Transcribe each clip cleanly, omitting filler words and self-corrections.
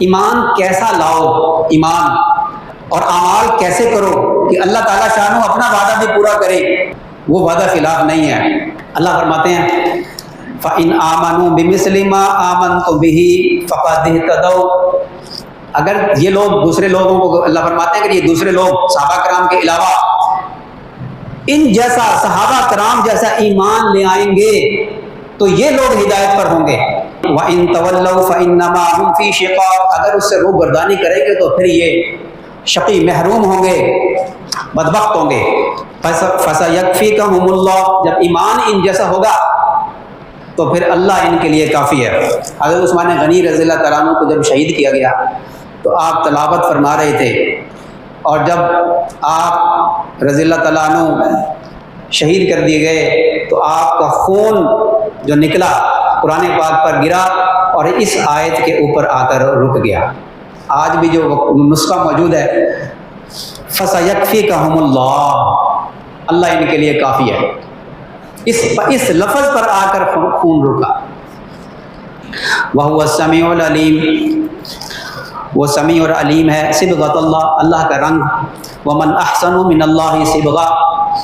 ایمان کیسا لاؤ، ایمان اور اعمال کیسے کرو کہ اللہ تعالیٰ شانو اپنا وعدہ بھی پورا کرے، وہ وعدہ خلاف نہیں ہے۔ اللہ فرماتے ہیں فَإِنْ آمَنُوا بِمِثْلِ مَا آمَنْتُمْ بِهِ فَقَدِ اهْتَدَوْا، اگر یہ لوگ دوسرے لوگوں کو، اللہ فرماتے ہیں کہ یہ دوسرے لوگ صحابہ کرام کے علاوہ ان جیسا، صحابہ کرام جیسا ایمان لے آئیں گے تو یہ لوگ ہدایت پر ہوں گے۔ وَإِن تَوَلَّوْا فَإِنَّمَا هُمْ فِي شِقَاقٍ، اگر اس سے روگردانی کریں گے تو پھر یہ شقی، محروم ہوں گے، بدبخت ہوں گے۔ فَسَيَكْفِيكَهُمُ اللَّهُ، جب ایمان ان جیسا ہوگا تو پھر اللہ ان کے لیے کافی ہے۔ حضرت عثمان غنی رضی اللہ تعالیٰ عنہ کو جب شہید کیا گیا تو آپ تلاوت فرما رہے تھے، اور جب آپ رضی اللہ تعالیٰ عنہ شہید کر دیے گئے تو آپ کا خون جو نکلا قرآن پاک پر گرا اور اس آیت کے اوپر آ کر رک گیا۔ آج بھی جو نسخہ موجود ہے فَسَيَكْفِيكَهُمُ اللَّهُ، اللہ ان کے لیے کافی ہے، اس لفظ پر آ کر خون رکا۔ وَهُوَ السَّمِيعُ الْعَلِيمُ، وہ سمیع اور علیم ہے۔ صبغۃ اللہ، اللہ کا رنگ، وَمَنْ أَحْسَنُ مِنَ اللَّهِ صِبْغَةً،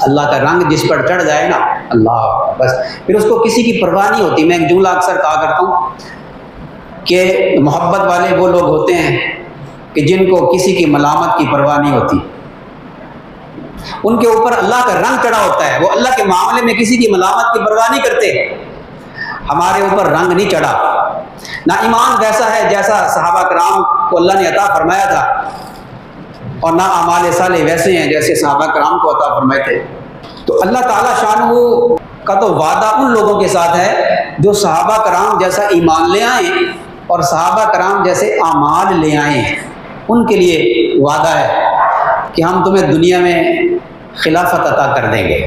اللہ کا رنگ جس پر چڑھ جائے نا اللہ، بس پھر اس کو کسی کی پرواہ نہیں ہوتی۔ میں ایک جملہ اکثر کہا کرتا ہوں کہ محبت والے وہ لوگ ہوتے ہیں کہ جن کو کسی کی ملامت کی پرواہ نہیں ہوتی، ان کے اوپر اللہ کا رنگ چڑھا ہوتا ہے، وہ اللہ کے معاملے میں کسی کی ملامت کی پرواہ نہیں کرتے۔ ہمارے اوپر رنگ نہیں چڑھا، نہ ایمان ویسا ہے جیسا صحابہ کرام کو اللہ نے عطا فرمایا تھا، اور نہ اعمال صالح ویسے ہیں جیسے صحابہ کرام کو عطا فرمائے تھے۔ تو اللہ تعالیٰ شانہ کا تو وعدہ ان لوگوں کے ساتھ ہے جو صحابہ کرام جیسا ایمان لے آئیں اور صحابہ کرام جیسے اعمال لے آئیں، ان کے لیے وعدہ ہے کہ ہم تمہیں دنیا میں خلافت عطا کر دیں گے۔